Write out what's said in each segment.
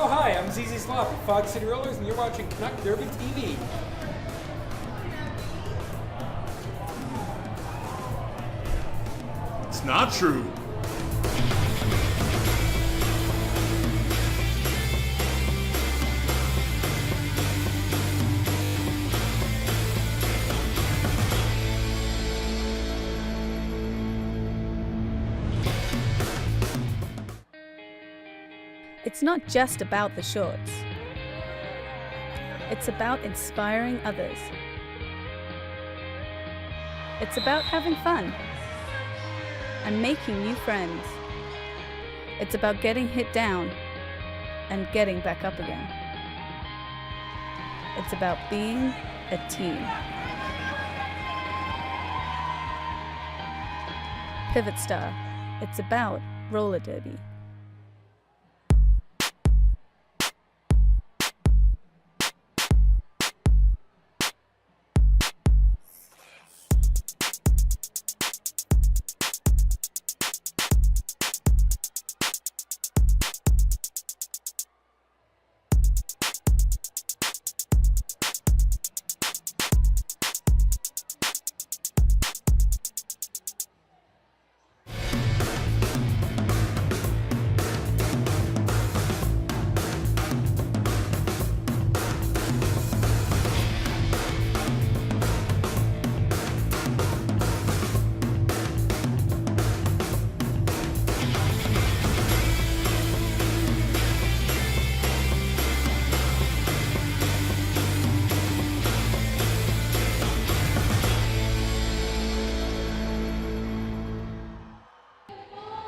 Oh, hi, I'm ZZ Slop of Fog City Rollers, and you're watching Canuck Derby TV. It's not true. It's not just about the shorts. It's about inspiring others. It's about having fun and making new friends. It's about getting hit down and getting back up again. It's about being a team. Pivot Star. It's about roller derby.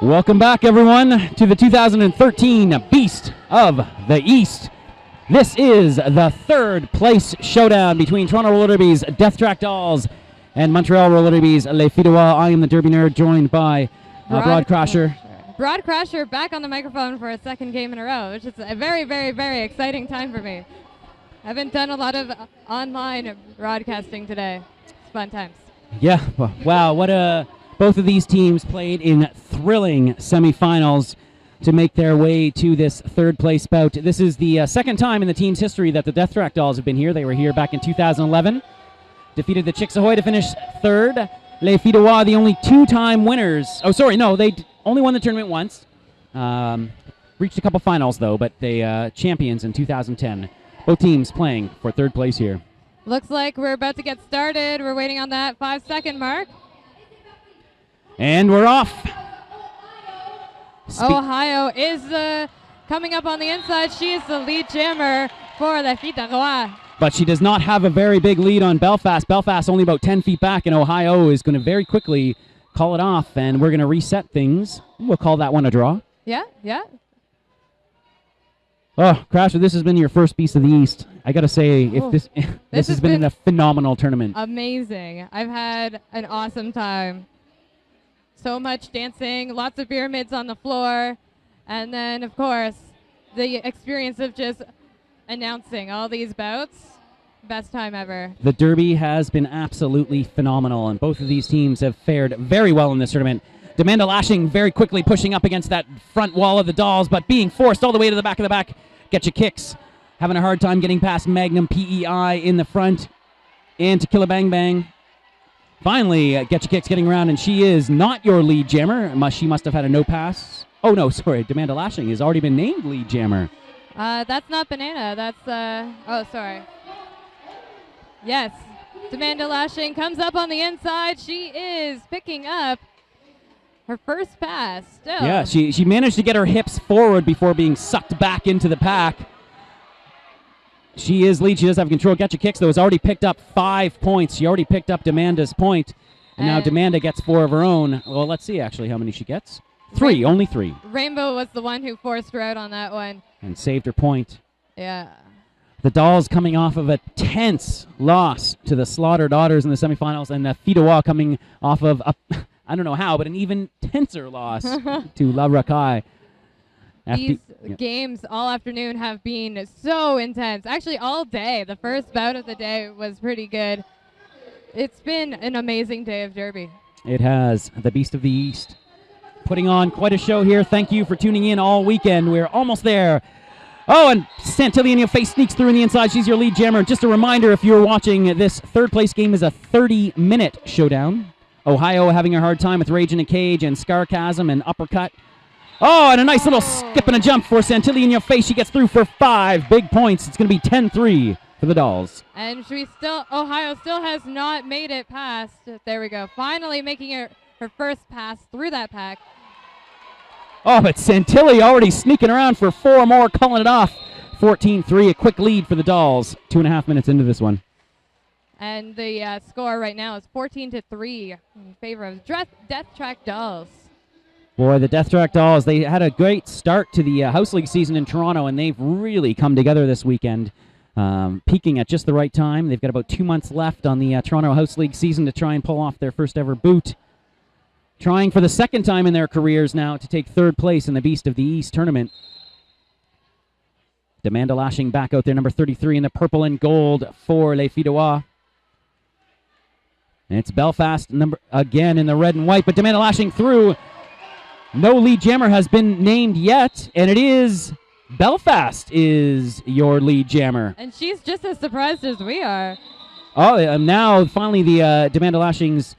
Welcome back, everyone, to the 2013 Beast of the East. This is the third place showdown between Toronto Roller Derby's Death Track Dolls and Montreal Roller Derby's Les Filles de Roi. I am the Derby Nerd, joined by Broad Crasher. Broad Crasher back on the microphone for a second game in a row, which is a very, very, very exciting time for me. I haven't done a lot of online broadcasting today. It's fun times. Yeah, wow, what a... Both of these teams played in thrilling semifinals to make their way to this third place bout. This is the second time in the team's history that the Death Track Dolls have been here. They were here back in 2011. Defeated the Chicks Ahoy to finish third. Les Filles de Roi, the only two-time winners. Oh, sorry, no, they only won the tournament once. Reached a couple finals, though, but they champions in 2010. Both teams playing for third place here. Looks like we're about to get started. We're waiting on that 5-second mark. And we're off. Ohio is coming up on the inside. She is the lead jammer for Les Filles de Roi. But she does not have a very big lead on Belfast. Belfast only about 10 feet back, and Ohio is going to very quickly call it off, and we're going to reset things. We'll call that one a draw. Yeah, yeah. Oh, Crasher, this has been your first Beast of the East. I got to say, if this has been a phenomenal tournament. Amazing. I've had an awesome time. So much dancing, lots of pyramids on the floor, and then, of course, the experience of just announcing all these bouts. Best time ever. The Derby has been absolutely phenomenal, and both of these teams have fared very well in this tournament. Demanda Lashing very quickly pushing up against that front wall of the Dolls, but being forced all the way to the back of the back. Get Your Kicks having a hard time getting past Magnum PEI in the front, and Tequila Bang Bang. Finally, Get Your Kicks getting around, and she is not your lead jammer. She must have had a no pass. Oh, no, sorry. Demanda Lashing has already been named lead jammer. That's not Banana. That's, oh, sorry. Yes. Demanda Lashing comes up on the inside. She is picking up her first pass still. Yeah, she managed to get her hips forward before being sucked back into the pack. She is lead. She does have control. Get Your Kicks, though, has already picked up 5 points. She already picked up Demanda's point, and now Demanda gets 4 of her own. Well, let's see, actually, how many she gets. 3, only 3. Rainbow was the one who forced her out on that one. And saved her point. Yeah. The Dolls coming off of a tense loss to the Slaughter Daughters in the semifinals, and the Filles de Roi coming off of, I don't know how, but an even tenser loss to La Racaille. These games all afternoon have been so intense. Actually, all day. The first bout of the day was pretty good. It's been an amazing day of Derby. It has. The Beast of the East putting on quite a show here. Thank you for tuning in all weekend. We're almost there Oh, and Santilli in your face sneaks through in the inside. She's your lead jammer. Just a reminder, if you're watching, this third place game is a 30-minute showdown. Ohio having a hard time with Rage in a Cage and Scarcasm and Uppercut. Oh, and a nice little skip and a jump for Santilli in your face. She gets through for 5 big points. It's going to be 10-3 for the Dolls. And Ohio still has not made it past. There we go. Finally making her first pass through that pack. Oh, but Santilli already sneaking around for 4 more, calling it off. 14-3, a quick lead for the Dolls. 2.5 minutes into this one. And the score right now is 14-3 in favor of Death Track Dolls. Boy, the Death Track Dolls, they had a great start to the House League season in Toronto, and they've really come together this weekend, peaking at just the right time. They've got about 2 months left on the Toronto House League season to try and pull off their first ever boot. Trying for the second time in their careers now to take third place in the Beast of the East tournament. Demanda Lashing back out there, number 33 in the purple and gold for Les Filles de Wa. And it's Belfast again in the red and white, but Demanda Lashing through. No lead jammer has been named yet, and it is Belfast is your lead jammer. And she's just as surprised as we are. Oh, now finally the Demanda Lashing's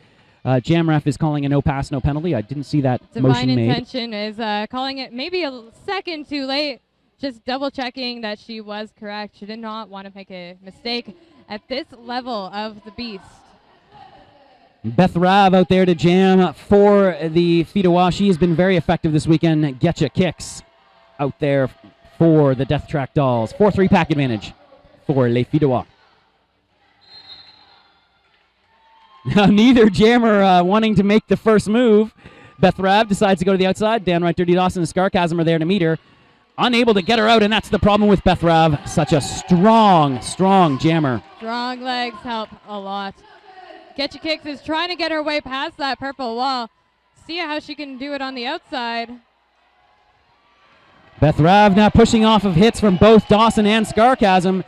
jam ref is calling a no pass, no penalty. I didn't see that motion made. Divine Intention is calling it maybe a second too late, just double checking that she was correct. She did not want to make a mistake at this level of the Beast. Beth Rav out there to jam for the Filles de Wa. She has been very effective this weekend. Getcha kicks out there for the Death Track Dolls. 4-3 pack advantage for Les Filles de Wa. Now, neither jammer wanting to make the first move. Beth Rav decides to go to the outside. Downright Dirty Dawson and Scarcasm are there to meet her. Unable to get her out, and that's the problem with Beth Rav. Such a strong, strong jammer. Strong legs help a lot. Getcha Kicks is trying to get her way past that purple wall. See how she can do it on the outside. Beth Rav now pushing off of hits from both Dawson and Scarcasm.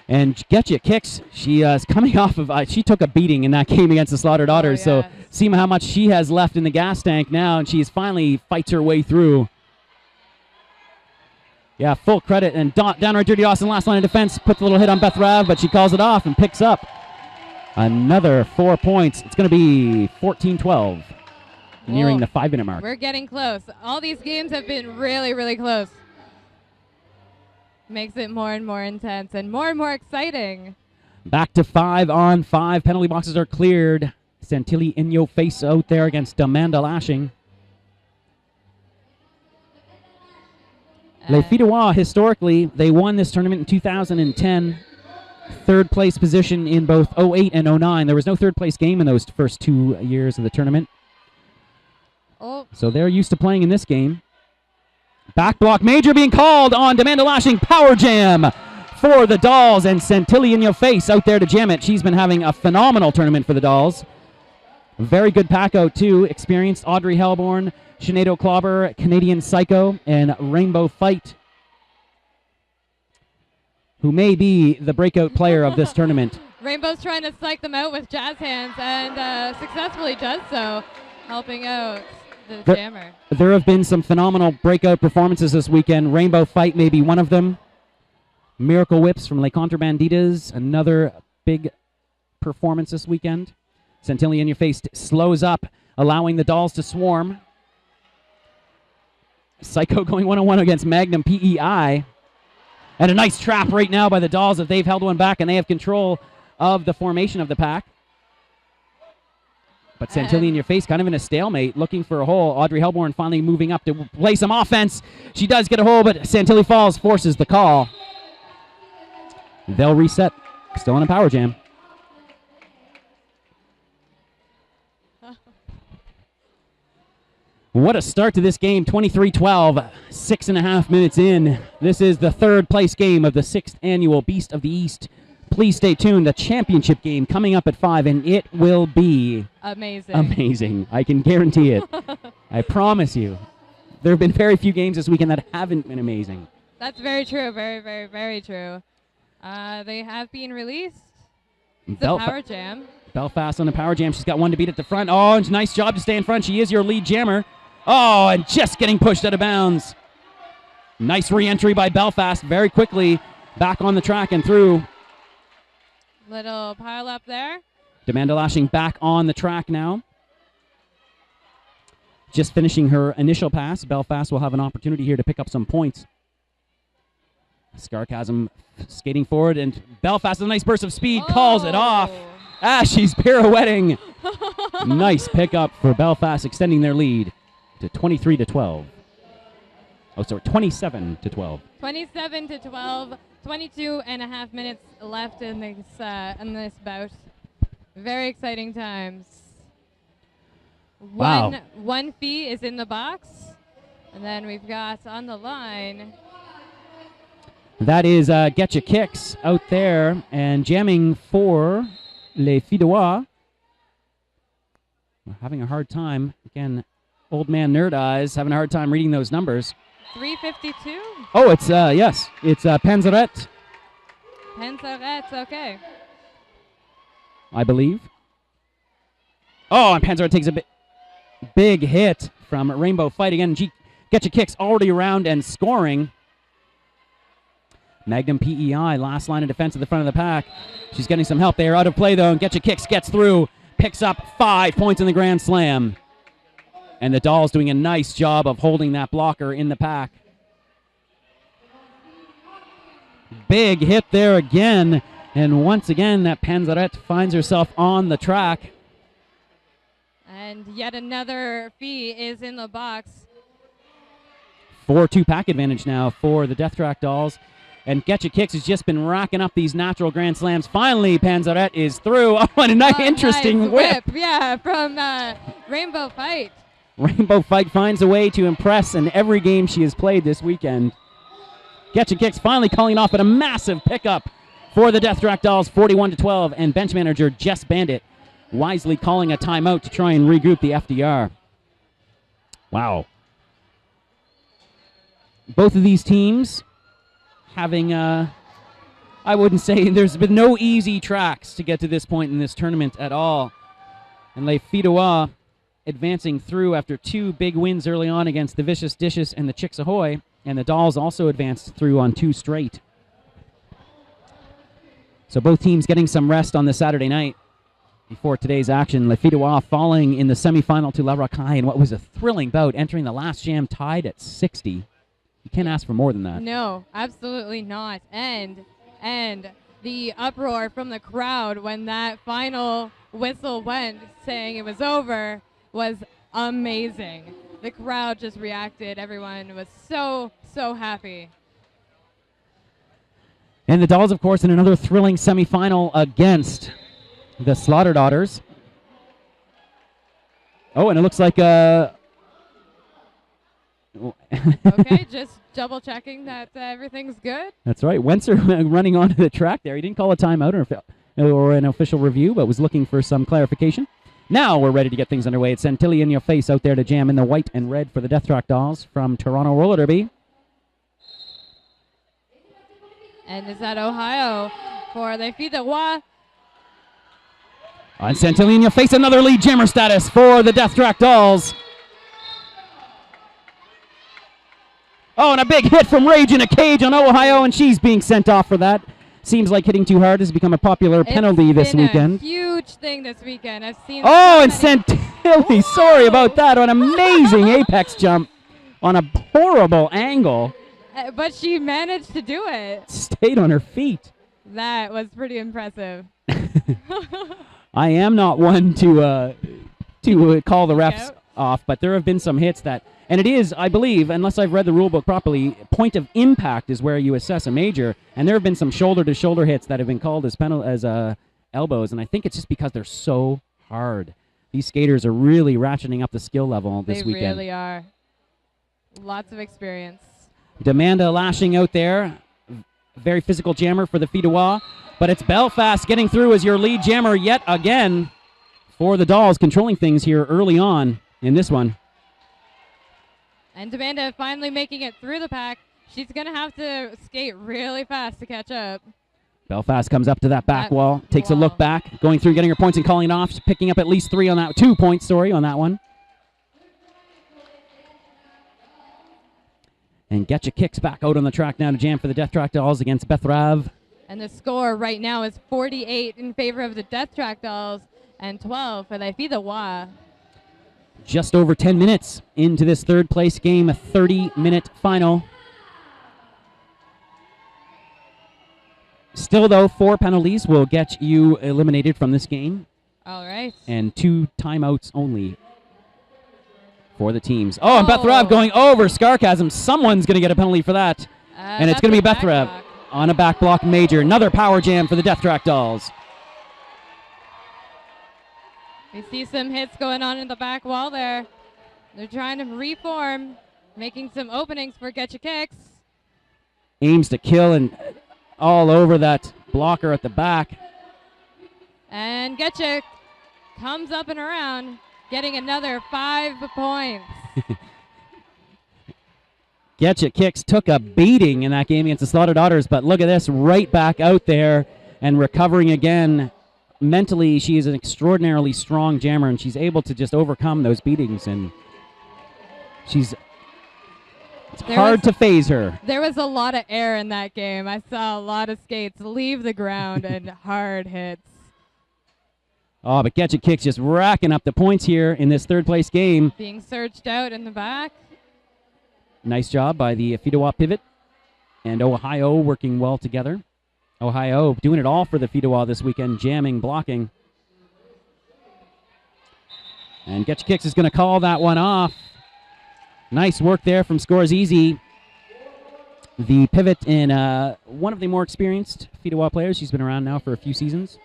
And Getcha Kicks, she is coming off of, she took a beating in that game against the Slaughter Daughters. Oh, yeah. So see how much she has left in the gas tank now, and she's finally fights her way through. Yeah, full credit. And downright Dirty Dawson, last line of defense, puts a little hit on Beth Rav, but she calls it off and picks up another 4 points. It's going to be 14-12, nearing the 5-minute mark. We're getting close. All these games have been really, really close. Makes it more and more intense and more exciting. Back to 5-on-5. Penalty boxes are cleared. Santilli in your face out there against Demanda Lashing. Les Filles de Wa, historically, they won this tournament in 2010. Third place position in both 08 and 09. There was no third place game in those first 2 years of the tournament. Oh. So they're used to playing in this game. Back block major being called on Demanda Lashing. Power jam for the Dolls, and Santilli in your face out there to jam it. She's been having a phenomenal tournament for the Dolls. Very good pack out too. Experienced Audrey Hellborn, Sinead O'Clobber, Canadian Psycho, and Rainbow Fight, who may be the breakout player of this tournament. Rainbow's trying to psych them out with jazz hands and successfully does so, helping out the jammer. There have been some phenomenal breakout performances this weekend. Rainbow Fight may be one of them. Miracle Whips from Les Contrabanditas, another big performance this weekend. Santilli in your face slows up, allowing the Dolls to swarm. Psycho going one-on-one against Magnum PEI. And a nice trap right now by the Dolls that they've held one back, and they have control of the formation of the pack. But Santilli in your face, kind of in a stalemate, looking for a hole. Audrey Hellborn finally moving up to play some offense. She does get a hole, but Santilli falls, forces the call. They'll reset. Still on a power jam. What a start to this game, 23-12, 6.5 minutes in. This is the third place game of the 6th annual Beast of the East. Please stay tuned. The championship game coming up at 5, and it will be amazing. Amazing. I can guarantee it. I promise you. There have been very few games this weekend that haven't been amazing. That's very true. Very, very true. They have been released. It's a power jam. Belfast on the power jam. She's got one to beat at the front. Oh, nice job to stay in front. She is your lead jammer. Oh, and just getting pushed out of bounds. Nice re-entry by Belfast. Very quickly back on the track and through. Little pile up there. Demanda Lashing back on the track now. Just finishing her initial pass. Belfast will have an opportunity here to pick up some points. Sarcasm skating forward, and Belfast, a nice burst of speed, calls it off. She's pirouetting. Nice pickup for Belfast, extending their lead to 23-12. Oh, sorry, 27-12. 27-12. 22 and a half minutes left in this bout. Very exciting times. Wow. One fee is in the box, and then we've got on the line. That is Getcha Kicks out there and jamming for Les Filles de Wa. We're having a hard time. Again, old man nerd eyes having a hard time reading those numbers. 352. Oh, it's yes, it's Panzeret, Panzeret, okay. I believe. Oh, and Panzeret takes a big hit from Rainbow Fight again. Getcha Kicks already around and scoring. Magnum PEI, last line of defense at the front of the pack. She's getting some help there. Out of play, though, and Getcha Kicks gets through, picks up 5 points in the Grand Slam. And the Dolls doing a nice job of holding that blocker in the pack. Big hit there again. And once again, that Panzeret finds herself on the track. And yet another fee is in the box. 4-2 pack advantage now for the Death Track Dolls. And Getcha Kicks has just been racking up these natural Grand Slams. Finally, Panzeret is through. Oh, and a nice, interesting nice whip. Yeah, from Rainbow Fight. Rainbow Fight finds a way to impress in every game she has played this weekend. Getcha Kicks finally calling off at a massive pickup for the Death Track Dolls, 41-12, and bench manager Jess Bandit wisely calling a timeout to try and regroup the FDR. Wow. Both of these teams having, I wouldn't say, there's been no easy tracks to get to this point in this tournament at all. And Les Filles de Wa advancing through after 2 big wins early on against the Vicious Dishes and the Chicks Ahoy, and the Dolls also advanced through on 2 straight. So both teams getting some rest on the Saturday night before today's action. Les Filles de Wa falling in the semifinal to La Rocaille in what was a thrilling bout, entering the last jam tied at 60. You can't ask for more than that. No, absolutely not. And the uproar from the crowd when that final whistle went saying it was over was amazing. The crowd just reacted. Everyone was so happy. And the Dolls, of course, in another thrilling semifinal against the Slaughter Daughters. Oh, and it looks like Okay, just double checking that everything's good. That's right. Wenser running onto the track there. He didn't call a timeout or an official review, but was looking for some clarification. Now we're ready to get things underway. It's Santilli in your face out there to jam in the white and red for the Death Track Dolls from Toronto Roller Derby. And is that Ohio for Les Filles de Wa? And Santilli in your face, another lead jammer status for the Death Track Dolls. Oh, and a big hit from Rage in a Cage on Ohio, and she's being sent off for that. Seems like hitting too hard has become a popular penalty this weekend. It's been a huge thing this weekend. I've seen. Oh, and Santilli, sorry about that, an amazing apex jump on a horrible angle. But she managed to do it. Stayed on her feet. That was pretty impressive. I am not one to call the refs off, but there have been some hits that, and it is, I believe, unless I've read the rule book properly, point of impact is where you assess a major, and there have been some shoulder-to-shoulder hits that have been called as elbows, and I think it's just because they're so hard. These skaters are really ratcheting up the skill level this weekend. They really are. Lots of experience. Demanda Lashing out there. Very physical jammer for the Filles de Wa. But it's Belfast getting through as your lead jammer yet again for the Dolls, controlling things here early on in this one. And Demanda finally making it through the pack. She's going to have to skate really fast to catch up. Belfast comes up to that back wall, takes a look back, going through, getting her points and calling it off, picking up at least 2 points, on that one. And Getcha kicks back out on the track now to jam for the Death Track Dolls against Bethrav. And the score right now is 48 in favor of the Death Track Dolls and 12 for the Filles du Roi. Just over 10 minutes into this third place game, a 30-minute final. Still, though, 4 penalties will get you eliminated from this game. All right. And 2 timeouts only for the teams. Oh, and Oh. Bethrav going over Scarcasm. Someone's going to get a penalty for that. And it's going to be that's a back Bethrav block. on a back block major. Another power jam for the Death Track Dolls. We see some hits going on in the back wall there. They're trying to reform, making some openings for Getcha Kicks. Aims to kill and all over that blocker at the back. And Getcha comes up and around, getting another 5 points. Getcha Kicks took a beating in that game against the Slaughtered Otters, but look at this, right back out there and recovering again. Mentally, she is an extraordinarily strong jammer, and she's able to just overcome those beatings, and it's hard to phase her. There was a lot of air in that game. I saw a lot of skates leave the ground and hard hits. Oh, but Getcha Kicks just racking up the points here in this third place game. Being surged out in the back. Nice job by the Filles du Roi pivot and Ohio working well together. Ohio doing it all for the Filles du Roi this weekend, jamming, blocking. And Getcha Kicks is going to call that one off. Nice work there from Scores Easy. The pivot in one of the more experienced Filles du Roi players. She's been around now for a few seasons.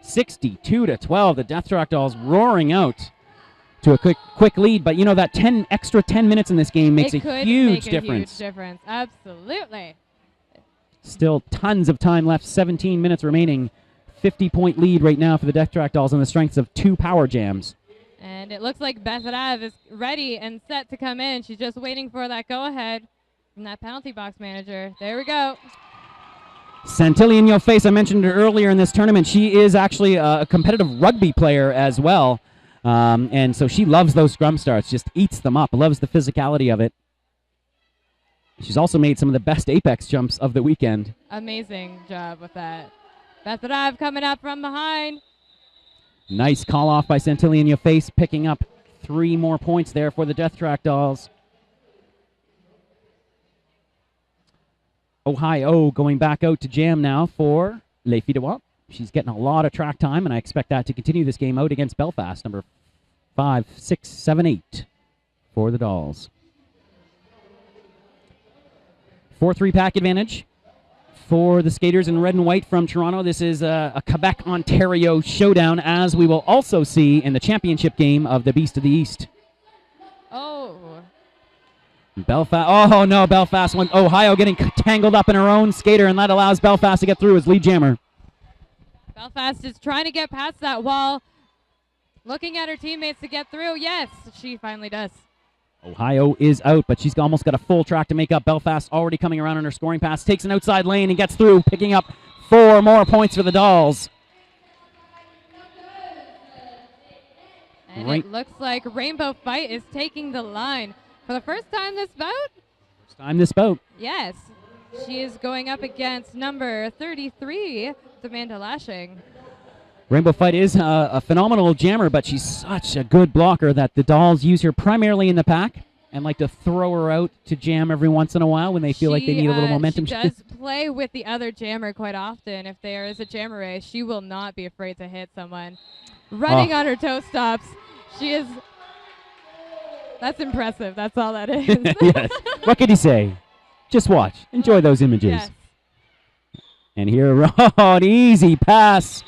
62-12. The Death Track Dolls roaring out to a quick lead. But you know that extra 10 minutes in this game makes It a could huge make difference. A huge difference. Absolutely. Still tons of time left, 17 minutes remaining. 50-point lead right now for the Death Track Dolls on the strengths of 2 power jams. And it looks like Bethrav is ready and set to come in. She's just waiting for that go-ahead from that penalty box manager. There we go. Santilli in your face, I mentioned her earlier in this tournament. She is actually a competitive rugby player as well. And so she loves those scrum starts, just eats them up, loves the physicality of it. She's also made some of the best apex jumps of the weekend. Amazing job with that. Bethrav coming up from behind. Nice call off by Santilli in your face, picking up 3 more points there for the Death Track Dolls. Ohio going back out to jam now for Les Filles du Roi. She's getting a lot of track time, and I expect that to continue this game out against Belfast, number 5, 6, 7, 8 for the Dolls. 4-3 pack advantage for the skaters in red and white from Toronto. This is a Quebec-Ontario showdown, as we will also see in the championship game of the Beast of the East. Oh. Belfast. Oh, no, Belfast. Ohio getting tangled up in her own skater, and that allows Belfast to get through as lead jammer. Belfast is trying to get past that wall, looking at her teammates to get through. Yes, she finally does. Ohio is out, but she's almost got a full track to make up. Belfast already coming around on her scoring pass, takes an outside lane and gets through, picking up 4 more points for the Dolls. And it looks like Rainbow Fight is taking the line for the first time this bout. First time this bout. Yes, she is going up against number 33, Amanda Lashing. Rainbow Fight is a phenomenal jammer, but she's such a good blocker that the Dolls use her primarily in the pack and like to throw her out to jam every once in a while when they feel like they need a little momentum. She does play with the other jammer quite often. If there is a jammer race, she will not be afraid to hit someone. Running on her toe stops. She is... That's impressive. That's all that is. Yes. What could you say? Just watch. Enjoy those images. Yes. And here, an easy pass.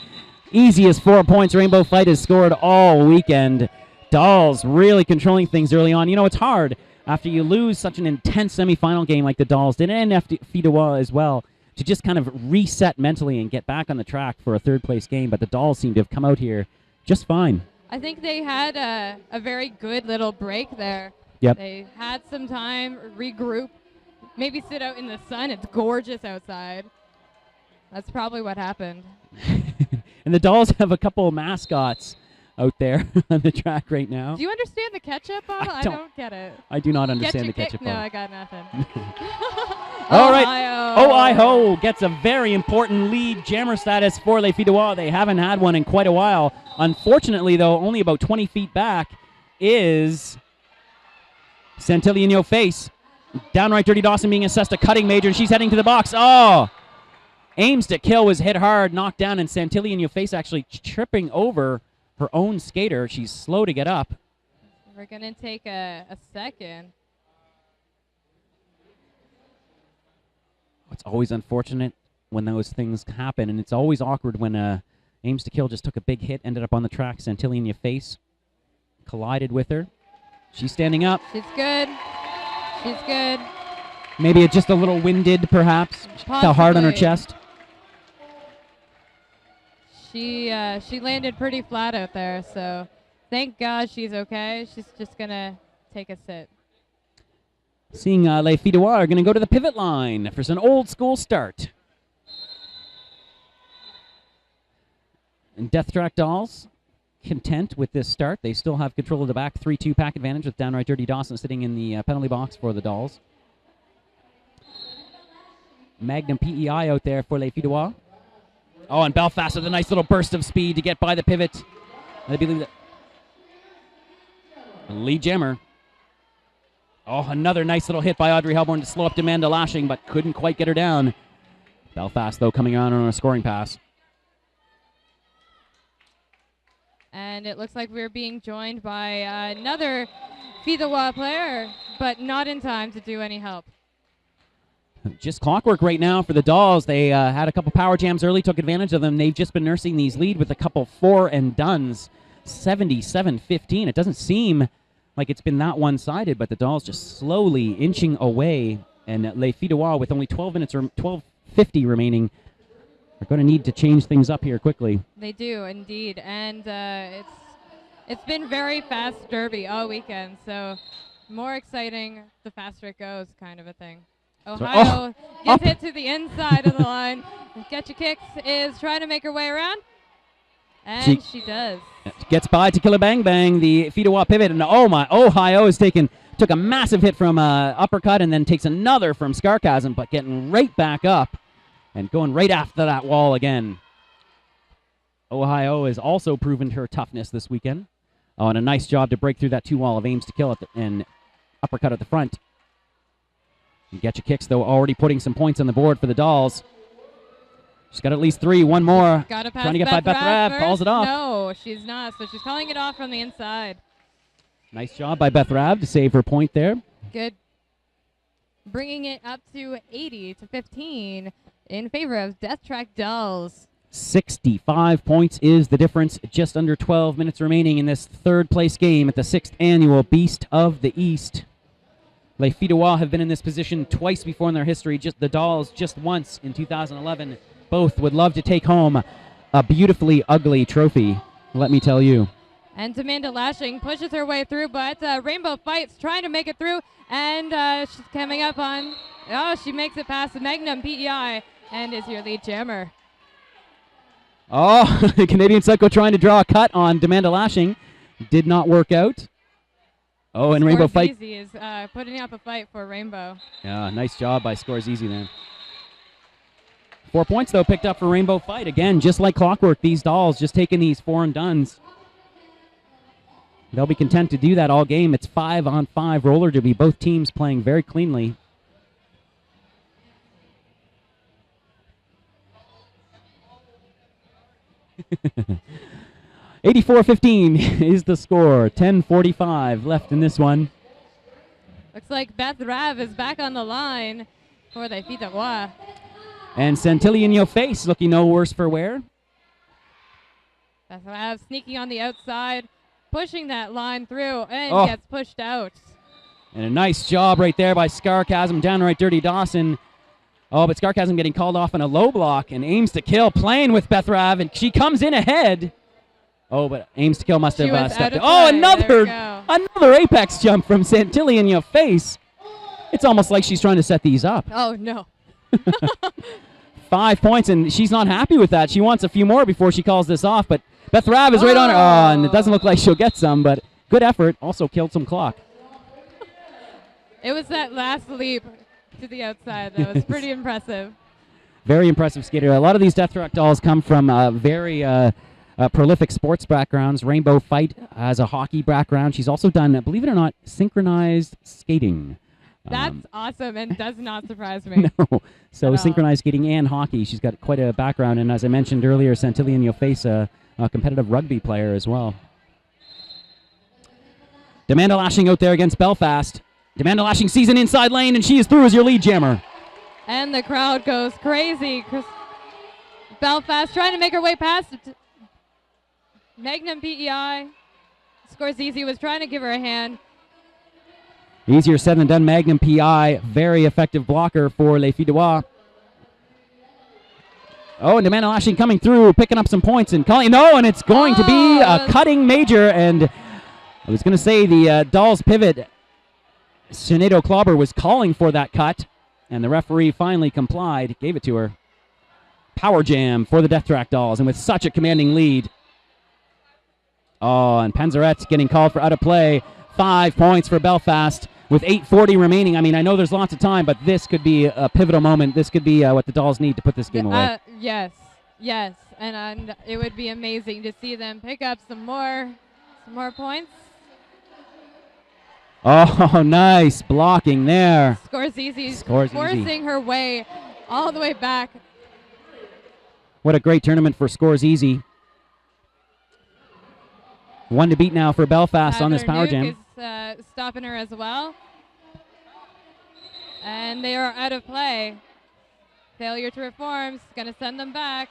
Easiest 4 points Rainbow Fight has scored all weekend. Dolls really controlling things early on. You know, it's hard after you lose such an intense semifinal game like the Dolls did, and Filles du Roi as well, to just kind of reset mentally and get back on the track for a third place game. But the Dolls seem to have come out here just fine. I think they had a very good little break there. Yep. They had some time, regroup, maybe sit out in the sun. It's gorgeous outside. That's probably what happened. And the Dolls have a couple of mascots out there on the track right now. Do you understand the ketchup bottle? I don't. don't get it. I do not understand Get the your ketchup. No, bottle. I got nothing. All right. Ohio. Ohio gets a very important lead jammer status for Les Filles du Roi. They haven't had one in quite a while. Unfortunately, though, only about 20 feet back is Santillan Face. Downright Dirty Dawson being assessed a cutting major, and she's heading to the box. Oh! Aims to kill, was hit hard, knocked down, and Santillan Face actually tripping over her own skater. She's slow to get up. We're going to take a second. It's always unfortunate when those things happen, and it's always awkward when Aims to Kill just took a big hit, ended up on the track. Santillan Face collided with her. She's standing up. She's good. She's good. Maybe it's just a little winded, perhaps. She fell hard on her Possibly. chest. She landed pretty flat out there, so thank God she's okay. She's just going to take a sit. Seeing Les Filles du Roi are going to go to the pivot line for some old school start. And Death Track Dolls content with this start. They still have control of the back 3-2 pack advantage with Downright Dirty Dawson sitting in the penalty box for the Dolls. Magnum PEI out there for Les Filles du Roi. Oh, and Belfast with a nice little burst of speed to get by the pivot. I believe that. Lead jammer. Oh, another nice little hit by Audrey Helborn to slow up Demanda Lashing, but couldn't quite get her down. Belfast, though, coming on a scoring pass. And it looks like we're being joined by another Filles du Roi player, but not in time to do any help. Just clockwork right now for the Dolls. They had a couple power jams early, took advantage of them. They've just been nursing these lead with a couple four and dones. 77-15. It doesn't seem like it's been that one-sided, but the Dolls just slowly inching away. And Les Filles du Roi, with only 12:50 remaining, are going to need to change things up here quickly. They do, indeed. And it's been very fast derby all weekend, so more exciting the faster it goes kind of a thing. Ohio gets hit to the inside of the line. Getcha Kicks is trying to make her way around, and she does. Gets by Tequila Bang Bang, the Filles du Roi pivot, and oh my, Ohio took a massive hit from uppercut and then takes another from Scarcasm, but getting right back up and going right after that wall again. Ohio has also proven her toughness this weekend. Oh, and a nice job to break through that two-wall of Aims to Kill and uppercut at the front. And Getcha Kicks, though, already putting some points on the board for the Dolls. She's got at least three, one more. Gotta pass Trying to get by Beth Rav, first. calls it off. No, she's not, so she's calling it off from the inside. Nice job by Beth Rav to save her point there. Good. Bringing it up to 80-15 in favor of Death Track Dolls. 65 points is the difference. Just under 12 minutes remaining in this third place game at the 6th annual Beast of the East. Les Filles du Roi have been in this position twice before in their history. Just the Dolls just once in 2011. Both would love to take home a beautifully ugly trophy, let me tell you. And Demanda Lashing pushes her way through, but Rainbow Fights trying to make it through, and she's coming up on. Oh, she makes it past the Magnum PEI and is your lead jammer. Oh, Canadian Psycho trying to draw a cut on Demanda Lashing. Did not work out. Oh, and Rainbow Fight. Scorsese is putting up a fight for Rainbow. Yeah, nice job by Scorsese there. 4 points, though, picked up for Rainbow Fight. Again, just like clockwork, these Dolls just taking these 4 and dones. They'll be content to do that all game. It's 5-on-5 roller derby. Both teams playing very cleanly. $84-15 is the score. 10:45 left in this one. Looks like Beth Rav is back on the line for the Filles du Roi. And Santillan Face looking no worse for wear. Beth Rav sneaking on the outside, pushing that line through, and gets pushed out. And a nice job right there by Scarcasm, Downright Dirty Dawson. Oh, but Scarcasm getting called off on a low block and Aims to Kill, playing with Beth Rav, and she comes in ahead. Oh, but Aims to Kill must have stepped in. Oh, another apex jump from Santillan Face. It's almost like she's trying to set these up. Oh, no. 5 points, and she's not happy with that. She wants a few more before she calls this off, but Beth Rav is right on her. Oh, and it doesn't look like she'll get some, but good effort. Also killed some clock. It was that last leap to the outside that was pretty impressive. Very impressive skater. A lot of these Deathrock dolls come from very prolific sports backgrounds. Rainbow Fight has a hockey background. She's also done, believe it or not, synchronized skating. That's awesome and does not surprise me. No. So At all. synchronized skating and hockey. She's got quite a background. And as I mentioned earlier, Santillan Yofesa, a competitive rugby player as well. Demanda Lashing out there against Belfast. Demanda Lashing sees an inside lane, and she is through as your lead jammer. And the crowd goes crazy. Belfast trying to make her way past it. Magnum PEI. Scorsese was trying to give her a hand. Easier said than done. Magnum PI, very effective blocker for Les Filles de Bois. Oh, and Demanda Lashing coming through, picking up some points and calling. No, and it's going to be a cutting major. And I was going to say the Dolls pivot, Sinead Clobber, was calling for that cut, and the referee finally complied, gave it to her. Power jam for the Deathtrack Dolls, and with such a commanding lead. Oh, and Panzerette getting called for out of play. 5 points for Belfast with 8:40 remaining. I mean, I know there's lots of time, but this could be a pivotal moment. This could be what the Dolls need to put this game away. Yes, and it would be amazing to see them pick up some more points. Oh, nice blocking there. Scorsese's Scorsese. forcing her way all the way back. What a great tournament for Scorsese. One to beat now for Belfast on this power Nuke jam. is stopping her as well. And they are out of play. Failure to reform is going to send them back.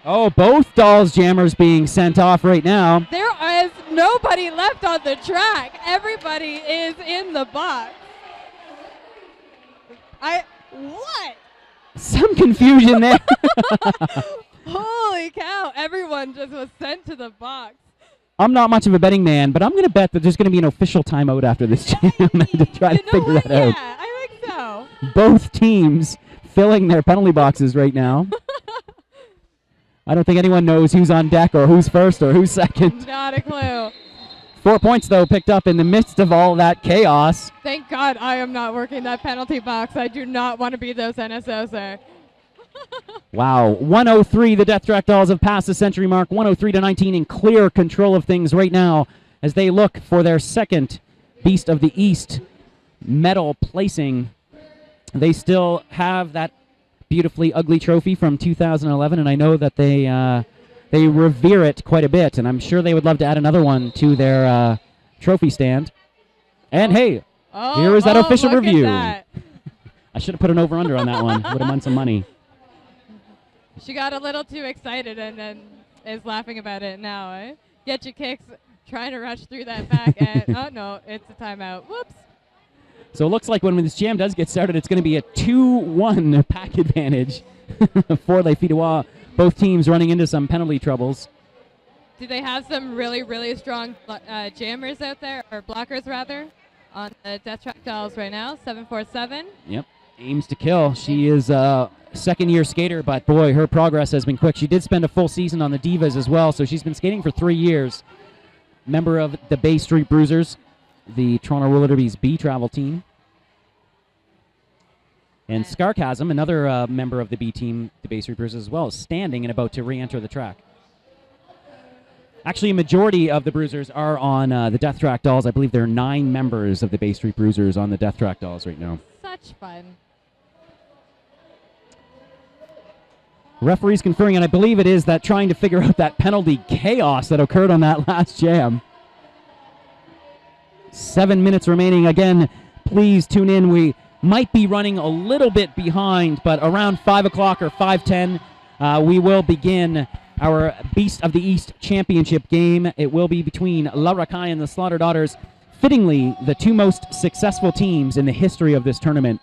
Oh, both Dolls jammers being sent off right now. There is nobody left on the track. Everybody is in the box. What? Some confusion there. Holy cow. Everyone just was sent to the box. I'm not much of a betting man, but I'm going to bet that there's going to be an official timeout after this jam to try to figure that out. Yeah, I think so. Both teams filling their penalty boxes right now. I don't think anyone knows who's on deck or who's first or who's second. Not a clue. 4 points, though, picked up in the midst of all that chaos. Thank God I am not working that penalty box. I do not want to be those NSOs there. Wow. 103, the Deathtrack Dolls have passed the century mark. 103-19 in clear control of things right now as they look for their second Beast of the East medal placing. They still have that beautifully ugly trophy from 2011, and I know that they revere it quite a bit, and I'm sure they would love to add another one to their trophy stand. And hey, here is that official look at review. that. I should have put an over-under on that one. Would have won some money. She got a little too excited and then is laughing about it now. Eh? Get your kicks, trying to rush through that back, and oh no, it's a timeout. Whoops. So it looks like when this jam does get started, it's going to be a 2-1 pack advantage for Les Filles de Bois. Both teams running into some penalty troubles. Do they have some really, really strong jammers out there, or blockers rather, on the Deathtrack Dolls right now? 747. Yep. Aims to kill. She is a second-year skater, but boy, her progress has been quick. She did spend a full season on the Divas as well, so she's been skating for 3 years. Member of the Bay Street Bruisers, the Toronto Roller Derby's B travel team. And Scarchasm, another member of the B team, the Bay Street Bruisers as well, is standing and about to re-enter the track. Actually, a majority of the Bruisers are on the Deathtrack Dolls. I believe there are 9 members of the Bay Street Bruisers on the Deathtrack Dolls right now. Such fun. Referees conferring, and I believe it is that trying to figure out that penalty chaos that occurred on that last jam. 7 minutes remaining. Again, please tune in. We might be running a little bit behind, but around 5 o'clock or 5:10, we will begin our Beast of the East Championship game. It will be between La Racaille and the Slaughter Daughters, fittingly the 2 most successful teams in the history of this tournament.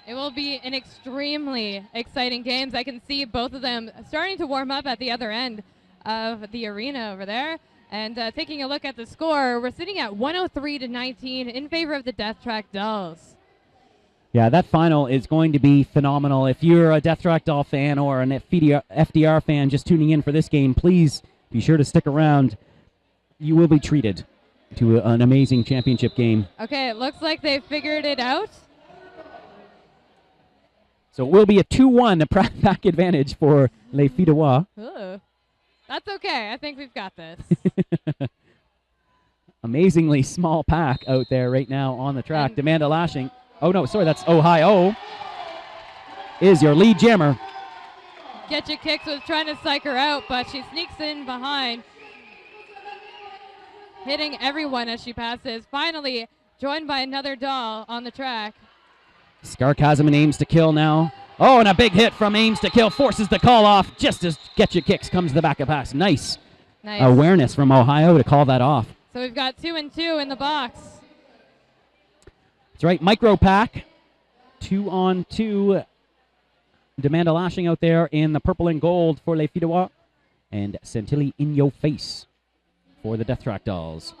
It will be an extremely exciting game. I can see both of them starting to warm up at the other end of the arena over there. And taking a look at the score, we're sitting at 103-19 in favor of the Deathtrack Dolls. Yeah, that final is going to be phenomenal. If you're a Death Ragdoll fan or an FDR fan just tuning in for this game, please be sure to stick around. You will be treated to an amazing championship game. Okay, it looks like they figured it out. So it will be a 2-1 pack advantage for Les Filles de Wa. Ooh. That's okay. I think we've got this. Amazingly small pack out there right now on the track. Demanda Lashing. Oh, no, sorry, that's Ohio. Is your lead jammer. Get Your Kicks was trying to psych her out, but she sneaks in behind, hitting everyone as she passes. Finally, joined by another doll on the track. Sarcasm and Aims to Kill now. Oh, and a big hit from Aims to Kill forces the call off just as Get Your Kicks comes to the back of pass. Nice awareness from Ohio to call that off. So we've got 2 and 2 in the box. That's right, micro pack. 2-on-2. Demanda Lashing out there in the purple and gold for Les Filles de Wa. And Centilli in your face for the Death Ragdolls.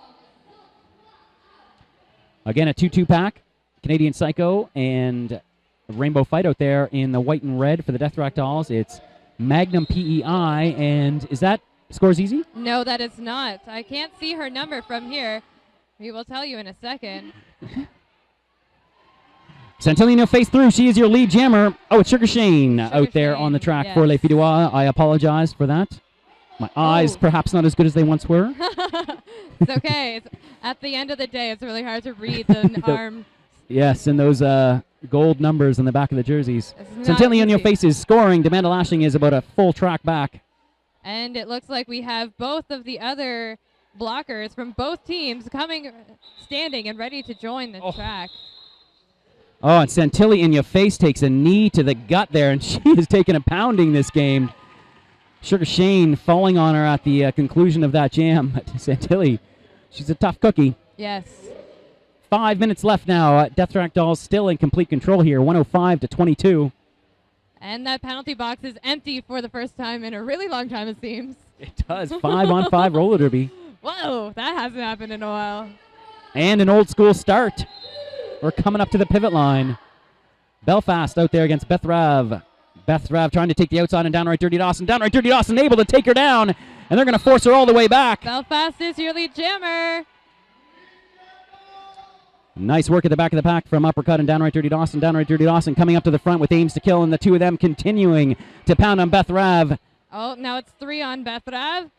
Again, a 2-2 pack. Canadian Psycho and Rainbow Fight out there in the white and red for the Death Ragdolls. It's Magnum PEI, and is that Scores Easy? No, that is not. I can't see her number from here. We will tell you in a second. Santilino face through. She is your lead jammer. Oh, it's Sugar Shane out there Shane, on the track yes. for Les Filles de Wa. I apologize for that. My eyes perhaps not as good as they once were. It's okay. It's, at the end of the day, it's really hard to read the arm. Yes, and those gold numbers in the back of the jerseys. It's not Santilli on your easy. face is scoring. Demanda Lashing is about a full track back. And it looks like we have both of the other blockers from both teams standing and ready to join the track. Oh, and Santilli in your face takes a knee to the gut there, and she has taken a pounding this game. Sugar Shane falling on her at the conclusion of that jam. But Santilli, she's a tough cookie. Yes. 5 minutes left now. Death Ragdolls still in complete control here, 105-22. And that penalty box is empty for the first time in a really long time, it seems. It does. 5-on-5 roller derby. Whoa, that hasn't happened in a while. And an old school start. We're coming up to the pivot line. Belfast out there against Beth Rav. Beth Rav trying to take the outside and downright Dirty Dawson. Downright Dirty Dawson able to take her down. And they're going to force her all the way back. Belfast is your lead jammer. Nice work at the back of the pack from Uppercut and Downright Dirty Dawson. Downright Dirty Dawson coming up to the front with Aims to Kill, and the two of them continuing to pound on Beth Rav. Oh, now it's 3 on Beth Rav.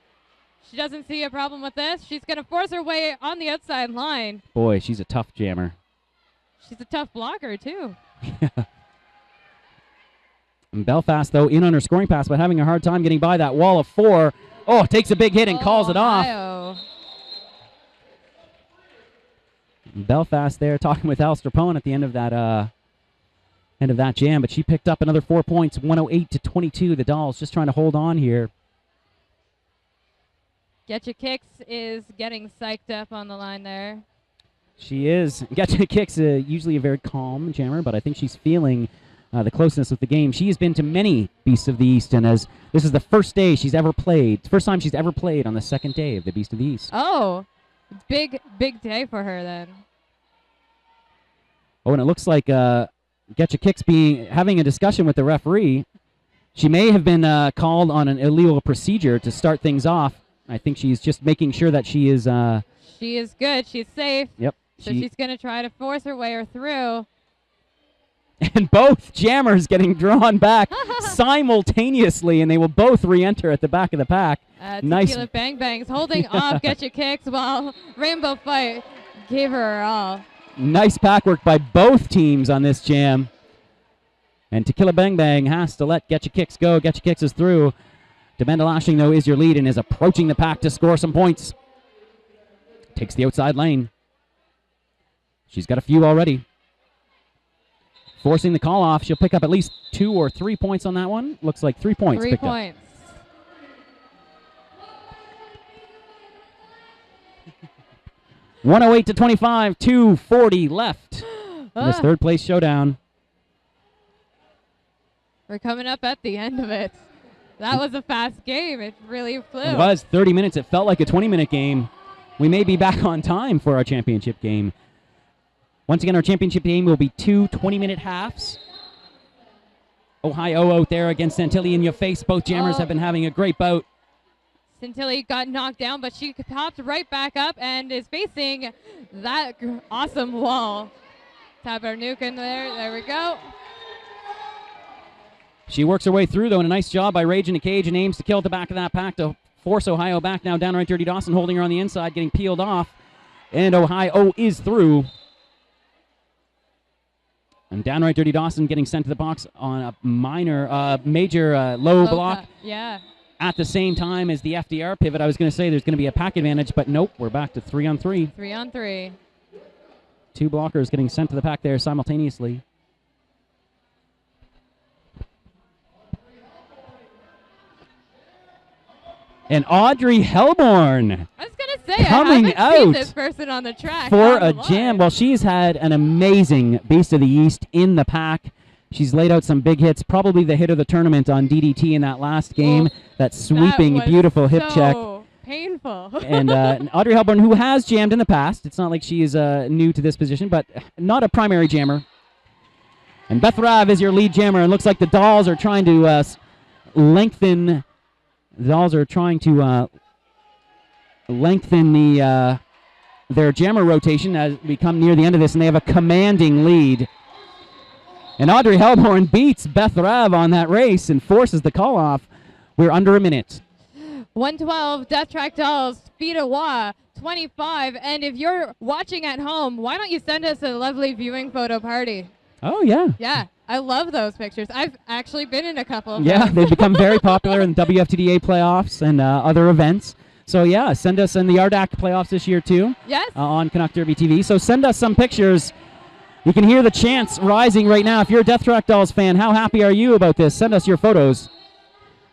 She doesn't see a problem with this. She's going to force her way on the outside line. Boy, she's a tough jammer. She's a tough blocker, too. And Belfast, though, in on her scoring pass, but having a hard time getting by that wall of 4. Oh, takes a big hit and calls it off. Ohio. Belfast there talking with Al Strapone at the end of that jam, but she picked up another 4 points, 108-22. The Dolls just trying to hold on here. Get Your Kicks is getting psyched up on the line there. She is. Getcha Kicks usually a very calm jammer, but I think she's feeling the closeness of the game. She has been to many Beasts of the East, and as this is the first day she's ever played, first time she's ever played on the second day of the Beast of the East. Oh, big day for her then. Oh, and it looks like Getcha Kicks having a discussion with the referee. She may have been called on an illegal procedure to start things off. I think she's just making sure that she is... she is good. She's safe. Yep. So she's going to try to force her way through. And both jammers getting drawn back simultaneously, and they will both re-enter at the back of the pack. Nice. Tequila Bang Bangs holding off Getcha Kicks while Rainbow Fight gave her all. Nice pack work by both teams on this jam. And Tequila Bang Bang has to let Getcha Kicks go. Getcha Kicks is through. Demanda Lashing, though, is your lead and is approaching the pack to score some points. Takes the outside lane. She's got a few already. Forcing the call off. She'll pick up at least 2 or 3 points on that one. Looks like 3 points. 3 picked points. Up. 108-25, 2:40 left in this third place showdown. We're coming up at the end of it. That was a fast game. It really flew. It was 30 minutes. It felt like a 20-minute game. We may be back on time for our championship game. Once again, our championship game will be 2 20-minute halves. Ohio out there against Santilli in your face. Both jammers have been having a great bout. Santilli got knocked down, but she popped right back up and is facing that awesome wall. Tabarnuk in there. There we go. She works her way through, though, and a nice job by Rage in the Cage, and aims to kill at the back of that pack to force Ohio back. Now downright Dirty Dawson holding her on the inside, getting peeled off. And Ohio is through. And downright Dirty Dawson getting sent to the box on a major low block. Yeah. At the same time as the FDR pivot. I was going to say there's going to be a pack advantage, but nope, we're back to 3-on-3. 3-on-3. 2 blockers getting sent to the pack there simultaneously. And Audrey Hellborn. I was going to say, coming I haven't seen out this person on the track. for a jam. Well, she's had an amazing Beast of the East in the pack. She's laid out some big hits, probably the hit of the tournament on DDT in that last game. That sweeping, that was beautiful hip check. Painful. And Audrey Hellborn, who has jammed in the past. It's not like she is new to this position, but not a primary jammer. And Beth Rav is your lead jammer. And looks like the dolls are trying to lengthen. The dolls are trying to lengthen their jammer rotation as we come near the end of this, and they have a commanding lead. And Audrey Hellborn beats Beth Rav on that race and forces the call off. We're under a minute. 112, Death Track Dolls, Speed of Wa, 25. And if you're watching at home, why don't you send us a lovely viewing photo party? Oh, yeah. Yeah, I love those pictures. I've actually been in a couple of Yeah, those. they've become very popular in WFTDA playoffs and other events. So, yeah, send us in the RDAC playoffs this year, too. Yes. On Canuck Derby TV. So send us some pictures. You can hear the chants rising right now. If you're a Death Track Dolls fan, how happy are you about this? Send us your photos.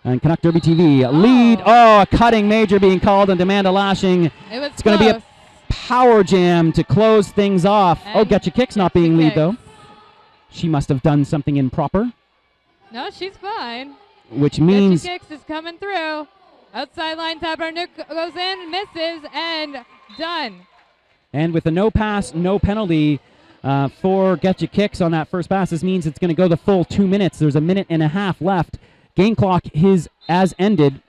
And Canuck Derby TV lead. Oh, a cutting major being called on Amanda Lashing. It's going to be a power jam to close things off. And Get Your Kicks not being Your lead, Kicks. though. She must have done something improper, No, she's fine. which means Get Your Kicks is coming through. Outside line, Tabarnuk goes in, misses, and done. and with a no pass, no penalty for Get Your Kicks on that first pass, this means it's going to go the full 2 minutes. There's a minute and a half left. Game clock has ended.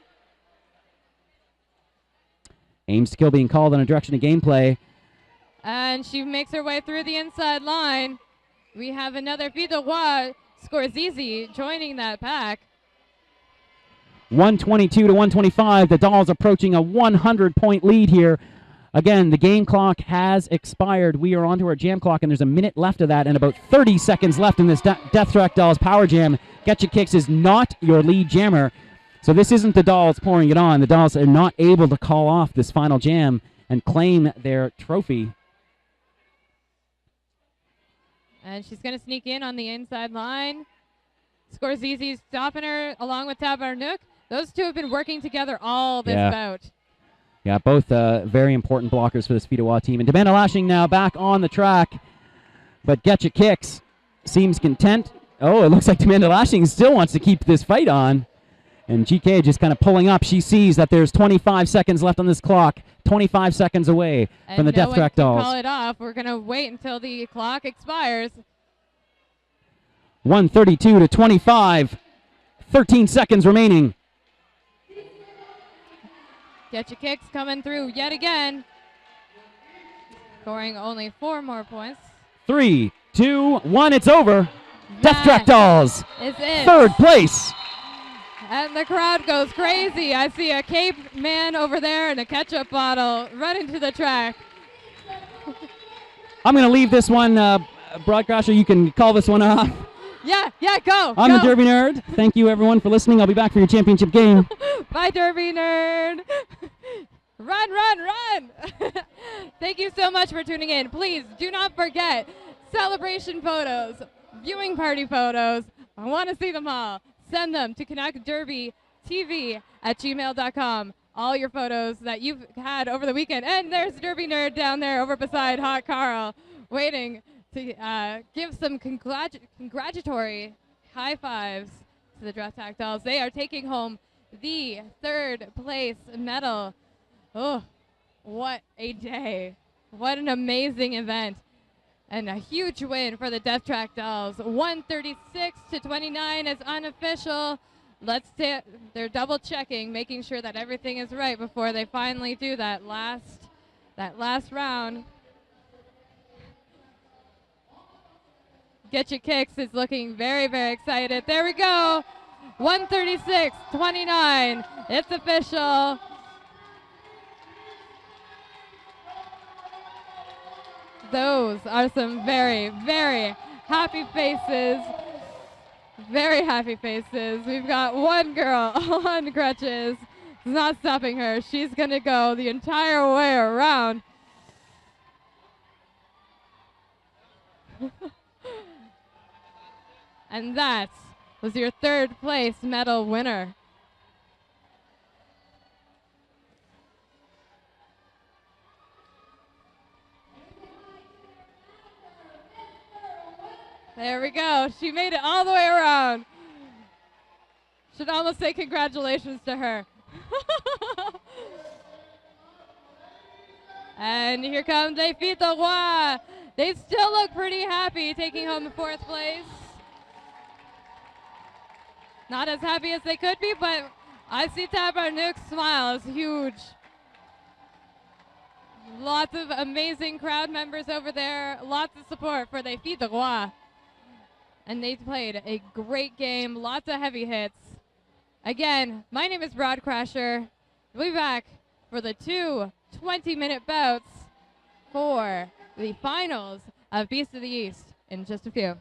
Aims to kill being called on a direction of gameplay. And she makes her way through the inside line. We have another Fida Wa Scorsese joining that pack. 122 to 125. The Dolls approaching a 100-point lead here. Again, the game clock has expired. We are onto our jam clock, and there's a minute left of that and about 30 seconds left in this Death Track Dolls Power Jam. Get Your Kicks is not your lead jammer. So this isn't the Dolls pouring it on. The Dolls are not able to call off this final jam and claim their trophy. And she's going to sneak in on the inside line. Scorsese's stopping her along with Tabarnuk. Those two have been working together all this bout. Yeah, both very important blockers for this Fidawa team. And Amanda Lashing now back on the track. But Get Your Kicks seems content. Oh, it looks like Amanda Lashing still wants to keep this fight on. And GK just kind of pulling up. She sees that there's 25 seconds left on this clock. 25 seconds away from the Death Track Dolls. Call it off. We're going to wait until the clock expires. 132 to 25. 13 seconds remaining. Get Your Kicks coming through yet again. Scoring only 4 more points. 3, 2, 1. It's over. Death Track Dolls. Is it. Third place. And the crowd goes crazy. I see a cape man over there and a ketchup bottle running to the track. I'm going to leave this one. Broadcaster, you can call this one off. Yeah, go. I'm the Derby Nerd. Thank you, everyone, for listening. I'll be back for your championship game. Bye, Derby Nerd. Run. Thank you so much for tuning in. Please do not forget celebration photos, viewing party photos. I want to see them all. Send them to CanuckDerbyTV@gmail.com. All your photos that you've had over the weekend. And there's Derby Nerd down there over beside Hot Carl, waiting to give some congratulatory high fives to the Death Track Dolls. They are taking home the 3rd place medal. Oh, what a day. What an amazing event. And a huge win for the Death Track Dolls. 136-29 is unofficial. They're double checking, making sure that everything is right before they finally do that last round. Get Your Kicks is looking very, very excited. There we go. 136-29. It's official. Those are some very, very happy faces. Very happy faces. We've got one girl on crutches. It's not stopping her. She's going to go the entire way around. And that was your third place medal winner. There we go. She made it all the way around. Should almost say congratulations to her. And here comes Les Filles de Roy. They still look pretty happy taking home the fourth place. Not as happy as they could be, but I see Tabarnuk's smile is huge. Lots of amazing crowd members over there. Lots of support for Les Filles de Roy. And they played a great game. Lots of heavy hits. Again, my name is Broad Crasher. We'll be back for the two 20-minute bouts for the finals of Beast of the East in just a few.